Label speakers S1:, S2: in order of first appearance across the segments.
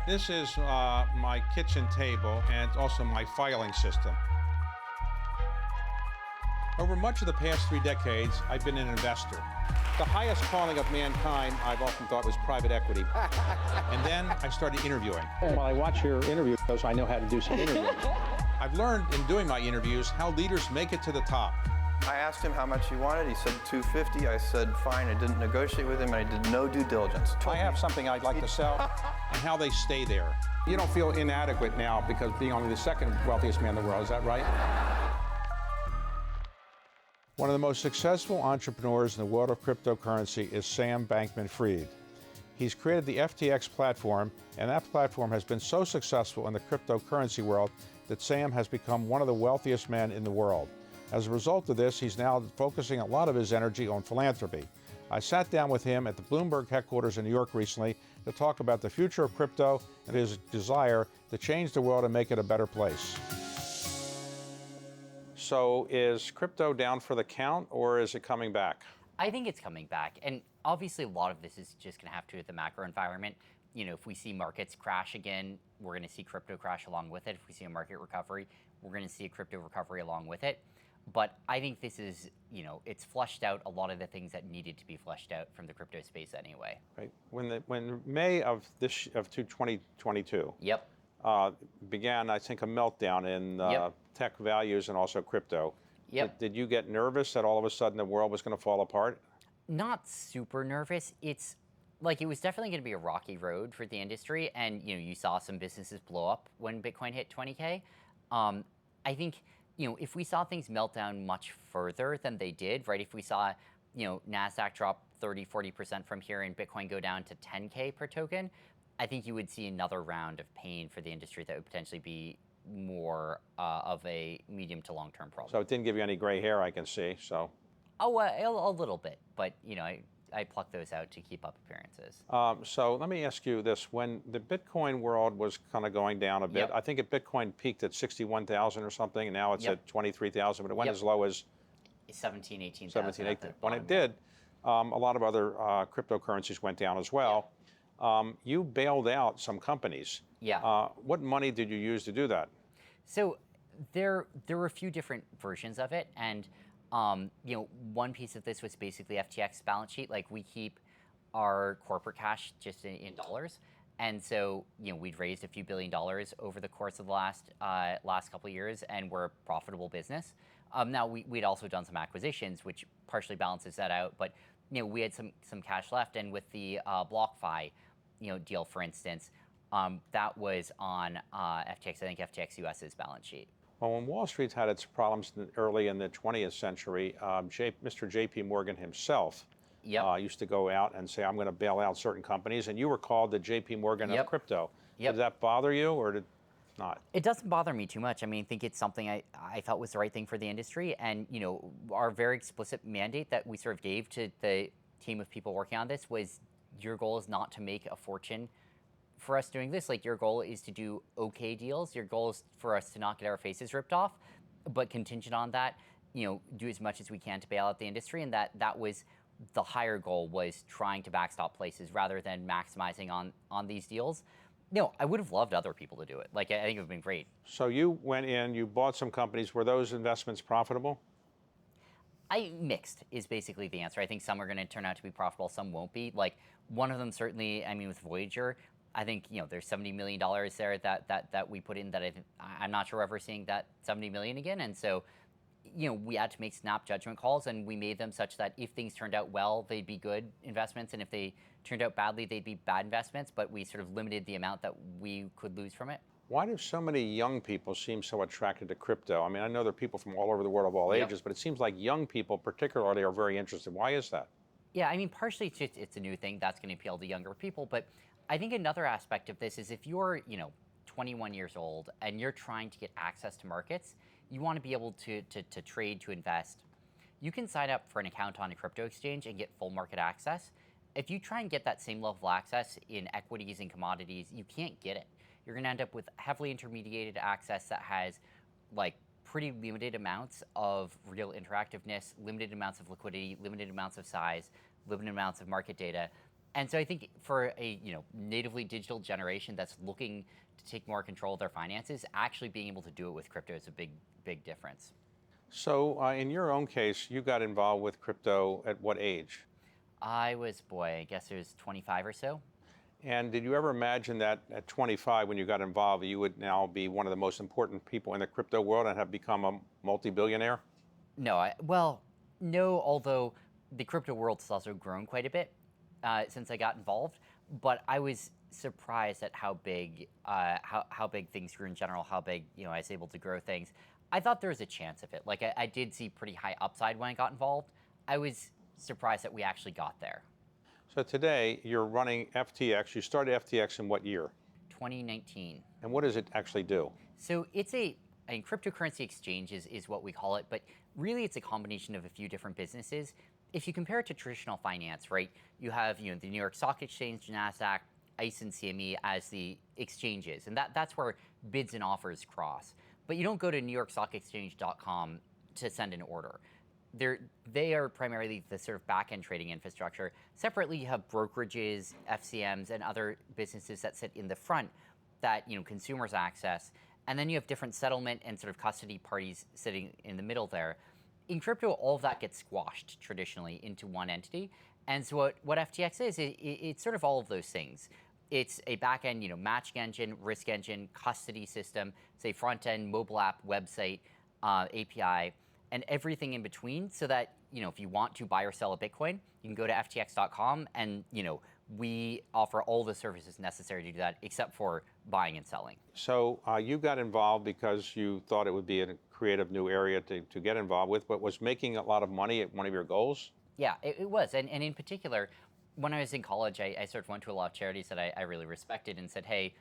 S1: This is my kitchen table and also my filing system. Over much of the past 3 decades, I've been an investor. The highest calling of mankind, I've often thought, was private equity. And then I started interviewing.
S2: While I watch your interviews, I know how to do some interviewing.
S1: I've learned in doing my interviews how leaders make it to the top.
S3: I asked him how much he wanted. He said $250. I said fine. I didn't negotiate with him, and I did no due diligence.
S1: I have something I'd like to sell, and how they stay there. You don't feel inadequate now because being only the second wealthiest man in the world, is that right? One of the most successful entrepreneurs in the world of cryptocurrency is Sam Bankman-Fried. He's created the FTX platform, and that platform has been so successful in the cryptocurrency world that Sam has become one of the wealthiest men in the world. As a result of this, he's now focusing a lot of his energy on philanthropy. I sat down with him at the Bloomberg headquarters in New York recently to talk about the future of crypto and his desire to change the world and make it a better place. So is crypto down for the count, or is it coming back?
S4: I think it's coming back. And obviously a lot of this is just going to have to do with the macro environment. You know, if we see markets crash again, we're going to see crypto crash along with it. If we see a market recovery, we're going to see a crypto recovery along with it. But I think this is, it's flushed out a lot of the things that needed to be flushed out from the crypto space anyway.
S1: Right. When May of 2022
S4: Yep.
S1: began, I think, a meltdown in tech values and also crypto.
S4: Yep.
S1: Did you get nervous that all of a sudden the world was going to fall apart?
S4: Not super nervous. It's like it was definitely going to be a rocky road for the industry, and you saw some businesses blow up when Bitcoin hit 20K. I think if we saw things melt down much further than they did, right? If we saw Nasdaq drop 30-40% from here and Bitcoin go down to 10K per token, I think you would see another round of pain for the industry that would potentially be more of a medium to long-term problem.
S1: So it didn't give you any gray hair, I can see. So.
S4: Oh, a little bit, but I pluck those out to keep up appearances.
S1: So let me ask you this: when the Bitcoin world was kind of going down a bit, I think Bitcoin peaked at 61,000 or something, and now it's at 23,000. But it went as low as
S4: 17, 18,000.
S1: 17, 18. When it did, a lot of other cryptocurrencies went down as well. You bailed out some companies.
S4: Yeah.
S1: What money did you use to do that?
S4: So there were a few different versions of it, and one piece of this was basically FTX's balance sheet. Like, we keep our corporate cash just in dollars, and so we'd raised a few $1 billion over the course of the last couple of years, and we're a profitable business. Now we'd also done some acquisitions, which partially balances that out, but we had some cash left, and with the BlockFi deal, for instance, that was on FTX. I think FTX US's balance sheet.
S1: Well, when Wall Street had its problems early in the 20th century, Mr. J.P. Morgan himself used to go out and say, I'm going to bail out certain companies, and you were called the J.P. Morgan of crypto. Did that bother you, or did not?
S4: It doesn't bother me too much. I mean, I think it's something I felt was the right thing for the industry, and our very explicit mandate that we sort of gave to the team of people working on this was, your goal is not to make a fortune for us doing this. Like, your goal is to do okay deals. Your goal is for us to not get our faces ripped off, but contingent on that, do as much as we can to bail out the industry. And that was the higher goal, was trying to backstop places rather than maximizing on these deals. I would have loved other people to do it. Like, I think it would have been great.
S1: So you went in, you bought some companies. Were those investments profitable?
S4: Mixed is basically the answer. I think some are going to turn out to be profitable, some won't be. Like, one of them certainly, with Voyager, I think there's $70 million there that we put in that I'm not sure we're ever seeing that $70 million again. And so, we had to make snap judgment calls, and we made them such that if things turned out well, they'd be good investments, and if they turned out badly, they'd be bad investments. But we sort of limited the amount that we could lose from it.
S1: Why do so many young people seem so attracted to crypto? I mean, I know there are people from all over the world of all ages, but it seems like young people particularly are very interested. Why is that?
S4: Yeah, partially it's a new thing that's going to appeal to younger people, but I think another aspect of this is if you're, 21 years old and you're trying to get access to markets, you want to be able to trade, to invest. You can sign up for an account on a crypto exchange and get full market access. If you try and get that same level of access in equities and commodities, you can't get it. You're going to end up with heavily intermediated access that has pretty limited amounts of real interactiveness, limited amounts of liquidity, limited amounts of size, limited amounts of market data. And so I think for a natively digital generation that's looking to take more control of their finances, actually being able to do it with crypto is a big difference.
S1: So in your own case, you got involved with crypto at what age?
S4: I was, boy, I guess it was 25 or so.
S1: And did you ever imagine that at 25, when you got involved, you would now be one of the most important people in the crypto world and have become a multi-billionaire?
S4: No, well, no, although the crypto world has also grown quite a bit since I got involved. But I was surprised at how big things grew in general, how big I was able to grow things. I thought there was a chance of it. Like I did see pretty high upside when I got involved. I was surprised that we actually got there.
S1: So today you're running FTX. You started FTX in what year?
S4: 2019.
S1: And what does it actually do?
S4: So it's a cryptocurrency exchange is what we call it, but really it's a combination of a few different businesses. If you compare it to traditional finance, right, you have the New York Stock Exchange, Nassau, ICE, and CME as the exchanges, and that's where bids and offers cross. But you don't go to NewYorkStockExchange.com to send an order. They are primarily the sort of back-end trading infrastructure. Separately, you have brokerages, FCMs, and other businesses that sit in the front that consumers access. And then you have different settlement and sort of custody parties sitting in the middle there. In crypto, all of that gets squashed traditionally into one entity. And so what FTX is, it's sort of all of those things. It's a back-end, matching engine, risk engine, custody system, say front-end, mobile app, website, API, and everything in between, so that if you want to buy or sell a Bitcoin, you can go to ftx.com, and we offer all the services necessary to do that, except for buying and selling.
S1: So you got involved because you thought it would be a creative new area to get involved with, but was making a lot of money at one of your goals?
S4: Yeah, it was, and in particular, when I was in college, I sort of went to a lot of charities that I really respected and said, hey,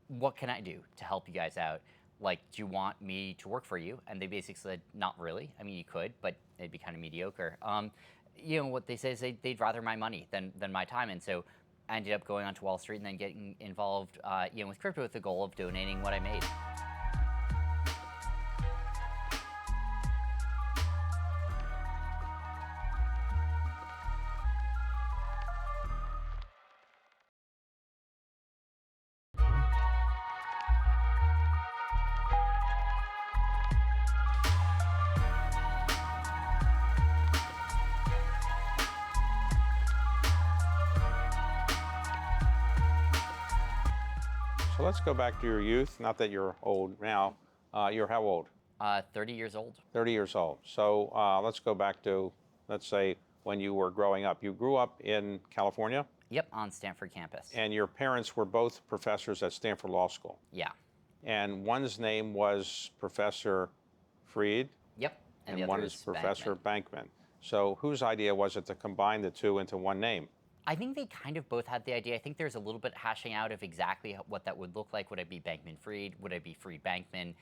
S4: what can I do to help you guys out? Like, do you want me to work for you? And they basically said, not really. I mean, you could, but it'd be kind of mediocre. What they say is they'd rather my money than my time. And so I ended up going onto Wall Street and then getting involved with crypto with the goal of donating what I made.
S1: So let's go back to your youth. Not that you're old now. You're how old?
S4: 30 years old.
S1: 30 years old. So let's go back to, let's say, when you were growing up. You grew up in California?
S4: Yep, on Stanford campus.
S1: And your parents were both professors at Stanford Law School?
S4: Yeah.
S1: And one's name was Professor Fried?
S4: Yep.
S1: And one is Professor Bankman. So whose idea was it to combine the two into one name?
S4: I think they kind of both had the idea. I think there's a little bit hashing out of exactly what that would look like. Would I be Bankman-Fried? Would I be Fried Bankman?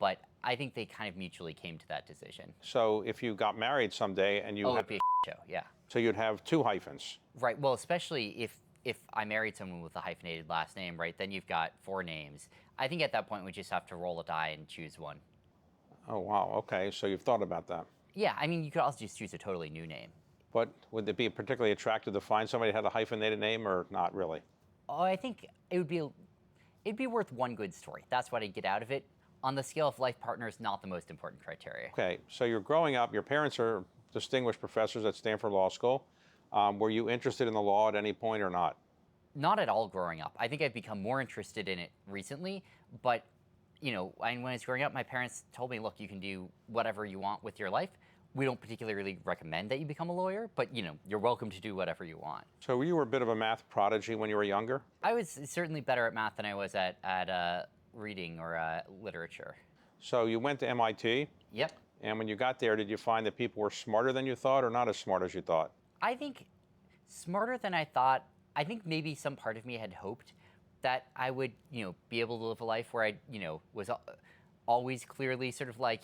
S4: But I think they kind of mutually came to that decision.
S1: So if you got married someday and you
S4: it'd be a show, yeah.
S1: So you'd have two hyphens.
S4: Right. Well, especially if I married someone with a hyphenated last name, right? Then you've got 4 names. I think at that point we just have to roll a die and choose one.
S1: Oh wow. Okay. So you've thought about that.
S4: Yeah. I mean, you could also just choose a totally new name.
S1: But would it be particularly attractive to find somebody who had a hyphenated name, or not really?
S4: Oh, I think it'd be worth one good story. That's what I'd get out of it. On the scale of life partners, not the most important criteria.
S1: Okay, so you're growing up. Your parents are distinguished professors at Stanford Law School. Were you interested in the law at any point or not?
S4: Not at all growing up. I think I've become more interested in it recently, but when I was growing up, my parents told me, look, you can do whatever you want with your life. We don't particularly recommend that you become a lawyer, but you're welcome to do whatever you want.
S1: So you were a bit of a math prodigy when you were younger?
S4: I was certainly better at math than I was at reading or literature.
S1: So you went to MIT?
S4: Yep.
S1: And when you got there, did you find that people were smarter than you thought or not as smart as you thought?
S4: I think smarter than I thought. I think maybe some part of me had hoped that I would, be able to live a life where I, was always clearly sort of like,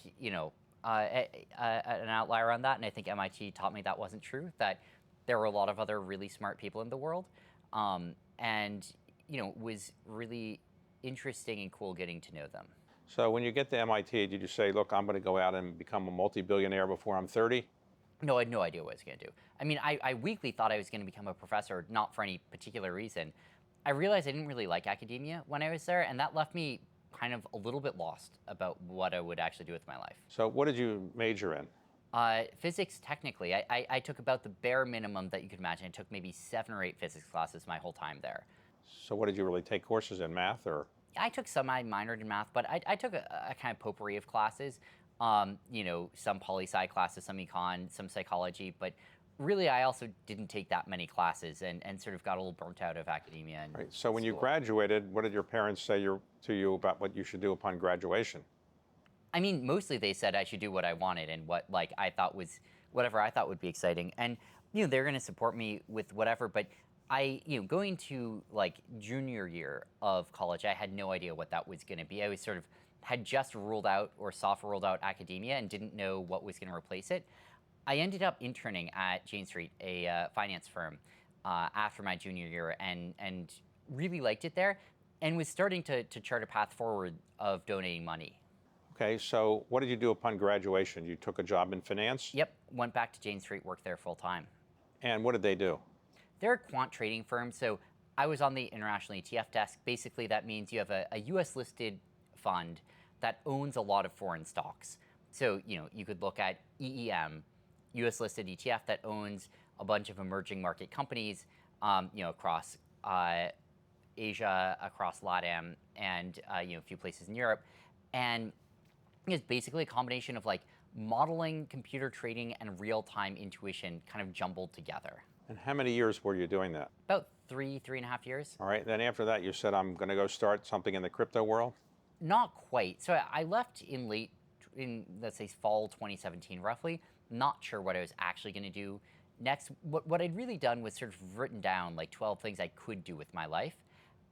S4: an outlier on that. And I think MIT taught me that wasn't true, that there were a lot of other really smart people in the world. And, it was really interesting and cool getting to know them.
S1: So when you get to MIT, did you say, look, I'm going to go out and become a multi-billionaire before I'm 30?
S4: No, I had no idea what I was going to do. I mean, I weakly thought I was going to become a professor, not for any particular reason. I realized I didn't really like academia when I was there, and that left me kind of a little bit lost about what I would actually do with my life.
S1: So what did you major in?
S4: Physics, technically, I took about the bare minimum that you could imagine. I took maybe 7 or 8 physics classes my whole time there.
S1: So what did you really take courses in, math or?
S4: I took some, I minored in math, but I took a kind of potpourri of classes. You know, some poli-sci classes, some econ, some psychology, but really I also didn't take that many classes and sort of got a little burnt out of academia. And
S1: right. So when you
S4: school.
S1: graduated, what did your parents say to you about what you should do upon graduation?
S4: I mean, mostly they said I should do what I wanted and what like I thought was whatever I thought would be exciting. And you know, they're going to support me with whatever, but going to like junior year of college, I had no idea what that was going to be. I was sort of had just ruled out or soft ruled out academia and didn't know what was going to replace it. I ended up interning at Jane Street, a finance firm, after my junior year and really liked it there and was starting to chart a path forward of donating money.
S1: Okay, so what did you do upon graduation? You took a job in finance?
S4: Yep, went back to Jane Street, worked there full time.
S1: And what did they do?
S4: They're a quant trading firm, so I was on the international ETF desk. Basically, that means you have a US listed fund that owns a lot of foreign stocks. So, you know, you could look at EEM, US listed ETF that owns a bunch of emerging market companies, you know, across Asia, across LATAM, and you know, a few places in Europe. And it's basically a combination of like modeling, computer trading, and real-time intuition kind of jumbled together.
S1: And how many years were you doing that?
S4: About 3.5 years.
S1: All right, then after that you said, I'm going to go start something in the crypto world?
S4: Not quite. So I left in let's say fall 2017 roughly. Not sure what I was actually going to do next. What I'd really done was sort of written down like 12 things I could do with my life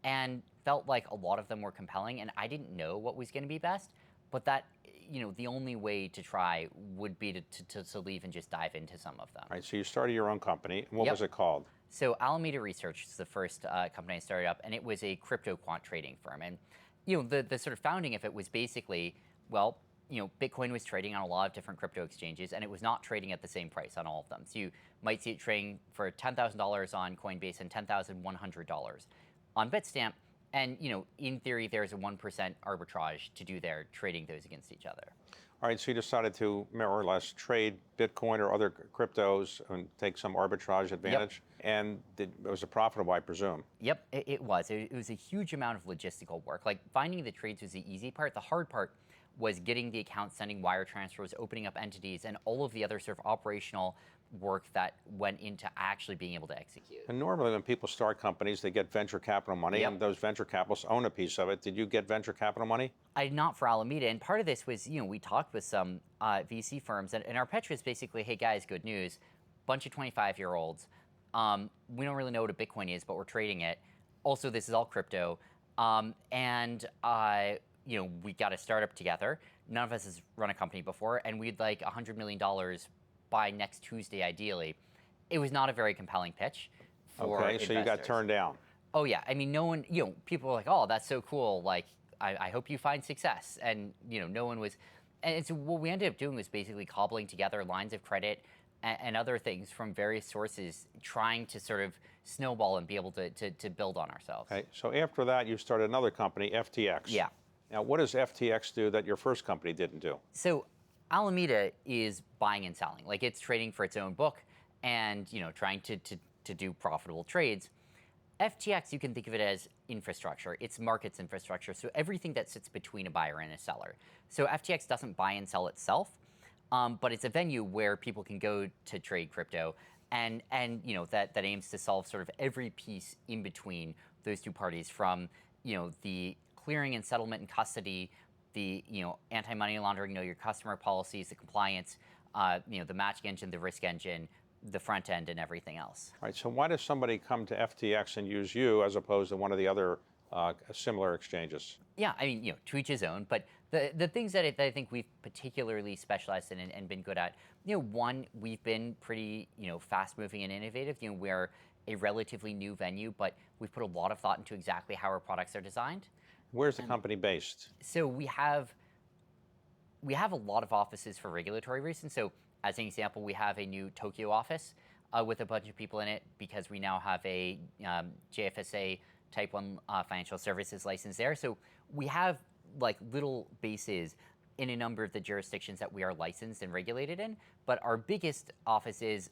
S4: and felt like a lot of them were compelling and I didn't know what was going to be best, but that, you know, the only way to try would be to leave and just dive into some of them.
S1: All right, so you started your own company. What
S4: Yep.
S1: was it called?
S4: So Alameda Research is the first company I started up, and it was a crypto quant trading firm. And you know, the sort of founding of it was basically, well, you know, Bitcoin was trading on a lot of different crypto exchanges, and it was not trading at the same price on all of them. So you might see it trading for $10,000 on Coinbase and $10,100 on Bitstamp. And you know, in theory, there's a 1% arbitrage to do there, trading those against each other.
S1: All right, so you decided to more or less trade Bitcoin or other cryptos and take some arbitrage advantage. Yep. And it was profitable, I presume.
S4: Yep, it was. It was a huge amount of logistical work. Like finding the trades was the easy part. The hard part was getting the accounts, sending wire transfers, opening up entities, and all of the other sort of operational work that went into actually being able to execute.
S1: And normally when people start companies, they get venture capital money,
S4: Yep.
S1: and those venture capitalists own a piece of it. Did you get venture capital money?
S4: I did not for Alameda, and part of this was, you know, we talked with some VC firms, and our pitch was basically, hey guys, good news, bunch of 25-year-olds, we don't really know what a Bitcoin is, but we're trading it. Also, this is all crypto, and you know, we got a startup together. None of us has run a company before, and we'd like $100 million by next Tuesday, ideally. It was not a very compelling pitch for
S1: Okay, so you got
S4: investors.
S1: turned down.
S4: Oh yeah, I mean, no one, you know, people were like, oh, that's so cool. Like, I hope you find success. And, you know, no one was, and so what we ended up doing was basically cobbling together lines of credit and other things from various sources, trying to sort of snowball and be able to build on ourselves.
S1: Okay, so after that, you started another company, FTX.
S4: Yeah.
S1: Now, what does FTX do that your first company didn't do?
S4: So Alameda is buying and selling. Like, it's trading for its own book and, you know, trying to do profitable trades. FTX, you can think of it as infrastructure. It's markets infrastructure, so everything that sits between a buyer and a seller. So FTX doesn't buy and sell itself, but it's a venue where people can go to trade crypto, and you know, that aims to solve sort of every piece in between those two parties, from, you know, the clearing and settlement and custody, the, you know, anti-money laundering, know your customer policies, the compliance, you know, the matching engine, the risk engine, the front end, and everything else.
S1: All right, so why does somebody come to FTX and use you as opposed to one of the other similar exchanges?
S4: Yeah, I mean, you know, to each his own, but the things that I think we've particularly specialized in and been good at, you know, one, we've been pretty, you know, fast-moving and innovative. You know, we're a relatively new venue, but we've put a lot of thought into exactly how our products are designed.
S1: Where's the company based?
S4: So we have a lot of offices for regulatory reasons. So as an example, we have a new Tokyo office with a bunch of people in it because we now have a JFSA Type 1 financial services license there. So we have like little bases in a number of the jurisdictions that we are licensed and regulated in, but our biggest offices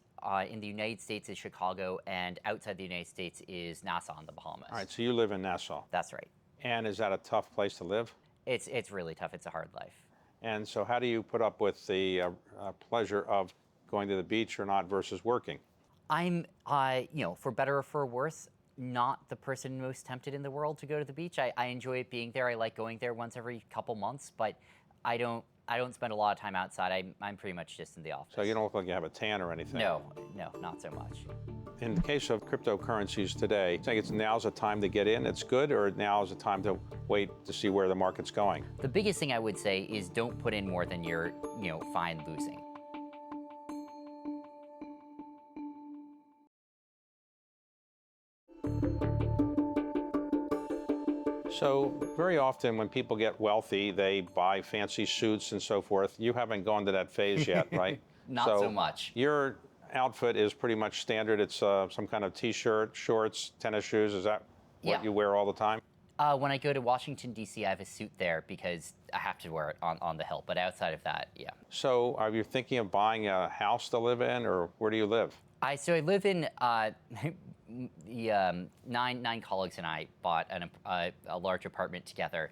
S4: in the United States is Chicago, and outside the United States is Nassau in the Bahamas.
S1: All right, so you live in Nassau.
S4: That's right.
S1: And is that a tough place to live?
S4: It's really tough. It's a hard life.
S1: And so how do you put up with the pleasure of going to the beach or not versus working?
S4: I'm, for better or for worse, not the person most tempted in the world to go to the beach. I enjoy it being there. I like going there once every couple months, but I don't spend a lot of time outside. I'm pretty much just in the office.
S1: So you don't look like you have a tan or anything?
S4: No, not so much.
S1: In the case of cryptocurrencies today, I think now's the time to get in, it's good, or now is the time to wait to see where the market's going?
S4: The biggest thing I would say is don't put in more than you're, fine losing.
S1: So very often when people get wealthy, they buy fancy suits and so forth. You haven't gone to that phase yet, right?
S4: Not so much.
S1: Your outfit is pretty much standard. It's some kind of t-shirt, shorts, tennis shoes. Is that what you wear all the time?
S4: When I go to Washington, D.C., I have a suit there because I have to wear it on the Hill. But outside of that, yeah.
S1: So are you thinking of buying a house to live in, or where do you live?
S4: I live in the nine colleagues and I bought a large apartment together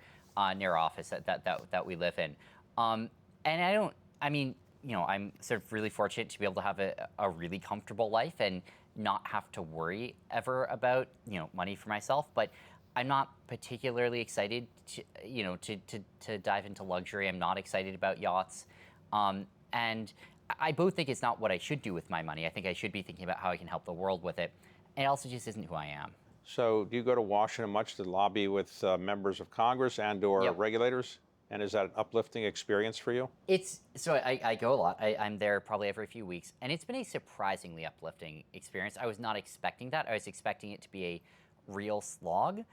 S4: near our office that we live in. And I'm sort of really fortunate to be able to have a really comfortable life and not have to worry ever about, money for myself. But I'm not particularly excited to dive into luxury. I'm not excited about yachts. And I both think it's not what I should do with my money. I think I should be thinking about how I can help the world with it. And it also just isn't who I am.
S1: So do you go to Washington much to lobby with members of Congress and or regulators? And is that an uplifting experience for you?
S4: I go a lot. I'm there probably every few weeks. And it's been a surprisingly uplifting experience. I was not expecting that. I was expecting it to be a real slog.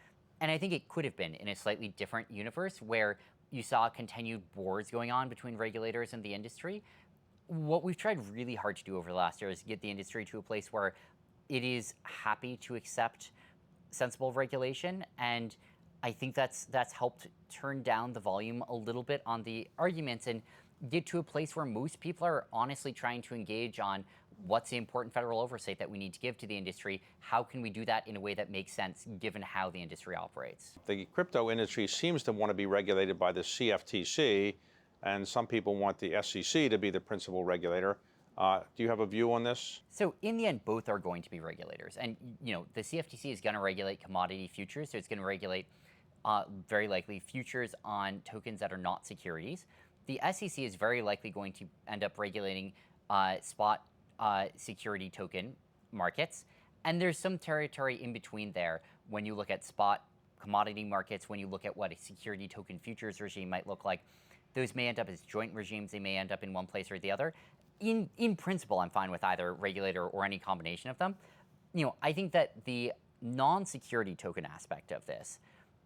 S4: And I think it could have been in a slightly different universe where you saw continued wars going on between regulators and the industry. What we've tried really hard to do over the last year is get the industry to a place where it is happy to accept sensible regulation, and I think that's helped turn down the volume a little bit on the arguments and get to a place where most people are honestly trying to engage on what's the important federal oversight that we need to give to the industry, how can we do that in a way that makes sense given how the industry operates.
S1: The crypto industry seems to want to be regulated by the CFTC, and some people want the SEC to be the principal regulator. Do you have a view on this?
S4: So in the end, both are going to be regulators. And the CFTC is going to regulate commodity futures, so it's going to regulate very likely futures on tokens that are not securities. The SEC is very likely going to end up regulating spot security token markets. And there's some territory in between there when you look at spot commodity markets, when you look at what a security token futures regime might look like. Those may end up as joint regimes. They may end up in one place or the other. In principle, I'm fine with either regulator or any combination of them. I think that the non-security token aspect of this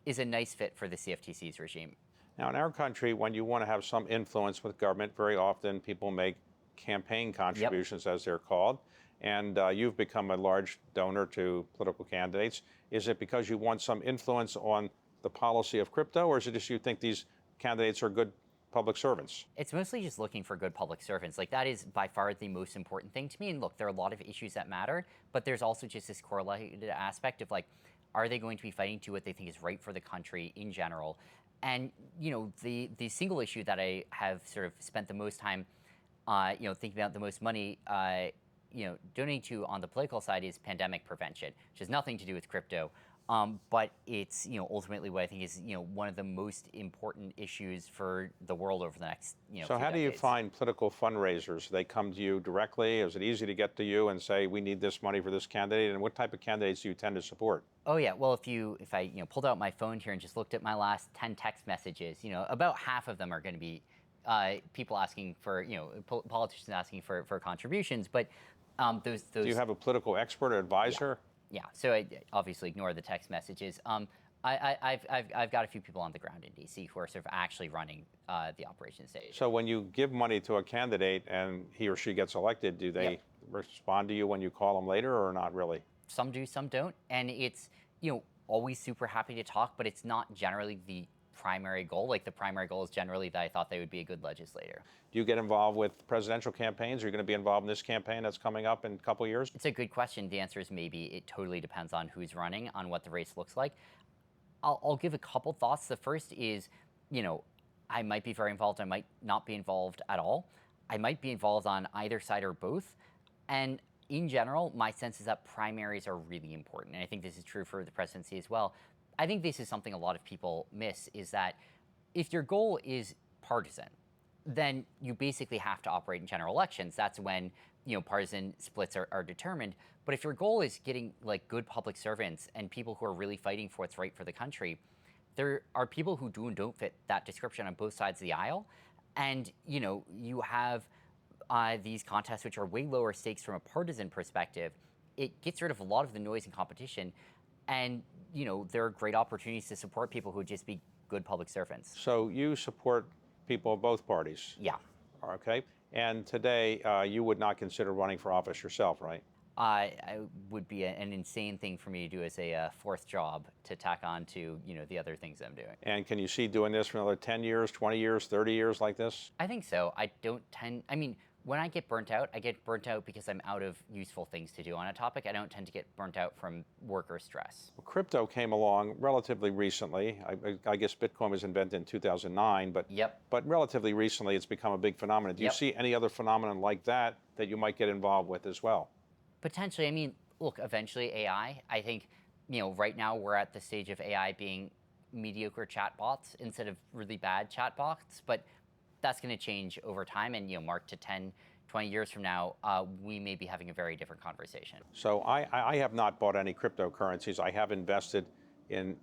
S4: is a nice fit for the CFTC's regime.
S1: Now, in our country, when you want to have some influence with government, very often people make campaign contributions, as they're called, and you've become a large donor to political candidates. Is it because you want some influence on the policy of crypto, or is it just you think these candidates are good public servants?
S4: It's mostly just looking for good public servants. Like, that is by far the most important thing to me. And look, there are a lot of issues that matter, but there's also just this correlated aspect of, like, are they going to be fighting to what they think is right for the country in general? And, the single issue that I have sort of spent the most time, thinking about the most money, donating to on the political side is pandemic prevention, which has nothing to do with crypto. But it's, ultimately what I think is, one of the most important issues for the world over the next,
S1: So how do you find political fundraisers? They come to you directly? Is it easy to get to you and say, we need this money for this candidate? And what type of candidates do you tend to support?
S4: Oh yeah, well, if I pulled out my phone here and just looked at my last 10 text messages, about half of them are going to be people asking for, politicians asking for contributions. But those.
S1: Do you have a political expert or advisor?
S4: Yeah, so I obviously ignore the text messages. I've got a few people on the ground in DC who are sort of actually running the operations stage.
S1: So when you give money to a candidate and he or she gets elected, do they respond to you when you call them later, or not really?
S4: Some do, some don't, and it's always super happy to talk, but it's not generally the primary goal. Like the primary goal is generally that I thought they would be a good legislator.
S1: Do you get involved with presidential campaigns? Are you going to be involved in this campaign that's coming up in a couple of years?
S4: It's a good question. The answer is maybe. It totally depends on who's running, on what the race looks like. I'll give a couple thoughts. The first is, I might be very involved. I might not be involved at all. I might be involved on either side or both. And in general, my sense is that primaries are really important. And I think this is true for the presidency as well. I think this is something a lot of people miss, is that if your goal is partisan, then you basically have to operate in general elections. That's when partisan splits are determined. But if your goal is getting like good public servants and people who are really fighting for what's right for the country, there are people who do and don't fit that description on both sides of the aisle. And you have these contests which are way lower stakes from a partisan perspective. It gets rid of a lot of the noise and competition. And there are great opportunities to support people who would just be good public servants.
S1: So you support people of both parties?
S4: Yeah.
S1: Okay. And today, you would not consider running for office yourself, right?
S4: I would be an insane thing for me to do as a fourth job to tack on to the other things I'm doing.
S1: And can you see doing this for another 10 years, 20 years, 30 years like this?
S4: I think so. When I get burnt out because I'm out of useful things to do on a topic. I don't tend to get burnt out from work or stress.
S1: Well, crypto came along relatively recently. I guess Bitcoin was invented in 2009, but relatively recently it's become a big phenomenon. Do you see any other phenomenon like that you might get involved with as well?
S4: Potentially. Look, eventually AI. I think, right now we're at the stage of AI being mediocre chatbots instead of really bad chatbots, but that's going to change over time, and mark to 10, 20 years from now, we may be having a very different conversation.
S1: So I have not bought any cryptocurrencies. I have invested in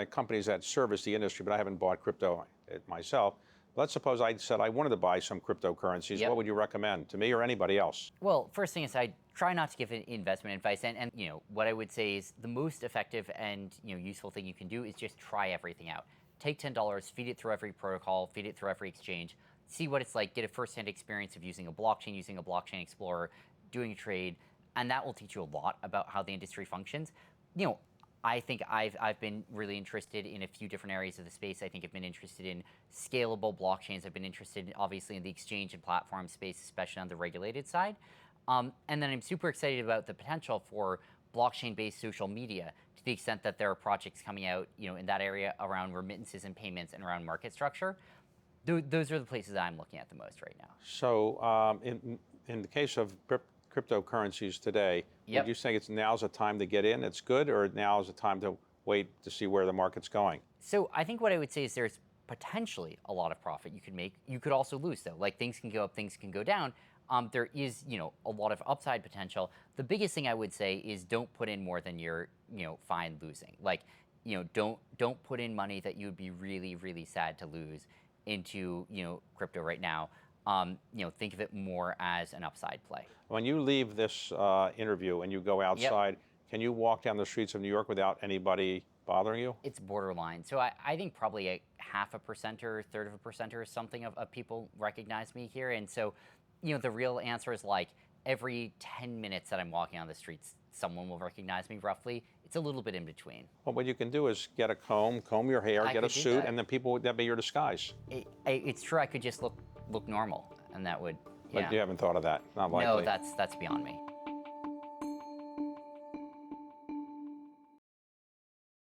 S1: companies that service the industry, but I haven't bought crypto myself. Let's suppose I said I wanted to buy some cryptocurrencies. What would you recommend to me or anybody else?
S4: Well, first thing is I try not to give investment advice, and what I would say is the most effective and useful thing you can do is just try everything out. Take $10, feed it through every protocol, feed it through every exchange, see what it's like, get a first-hand experience of using a blockchain explorer, doing a trade, and that will teach you a lot about how the industry functions. I think I've been really interested in a few different areas of the space. I think I've been interested in scalable blockchains. I've been interested, obviously, in the exchange and platform space, especially on the regulated side. And then I'm super excited about the potential for blockchain-based social media, to the extent that there are projects coming out, in that area around remittances and payments and around market structure. Those are the places that I'm looking at the most right now.
S1: So in the case of cryptocurrencies today, would you think now's a time to get in, it's good, or now is a time to wait to see where the market's going?
S4: So I think what I would say is there's potentially a lot of profit you could make. You could also lose, though. Like, things can go up, things can go down. There is, a lot of upside potential. The biggest thing I would say is don't put in more than you're, fine losing. Like, don't put in money that you would be really, really sad to lose into, crypto right now. Think of it more as an upside play. When
S1: you leave this interview and you go outside, can you walk down the streets of New York without anybody bothering you?
S4: It's borderline. So I think probably a 0.5% or 1/3% or something of people recognize me here. And so, the real answer is like every 10 minutes that I'm walking on the streets, someone will recognize me roughly. It's a little bit in between.
S1: Well, what you can do is get a comb your hair, get a suit, and then that'd be your disguise.
S4: It's true. I could just look normal, and that would.
S1: But you haven't thought of that? Not likely.
S4: No, that's beyond me.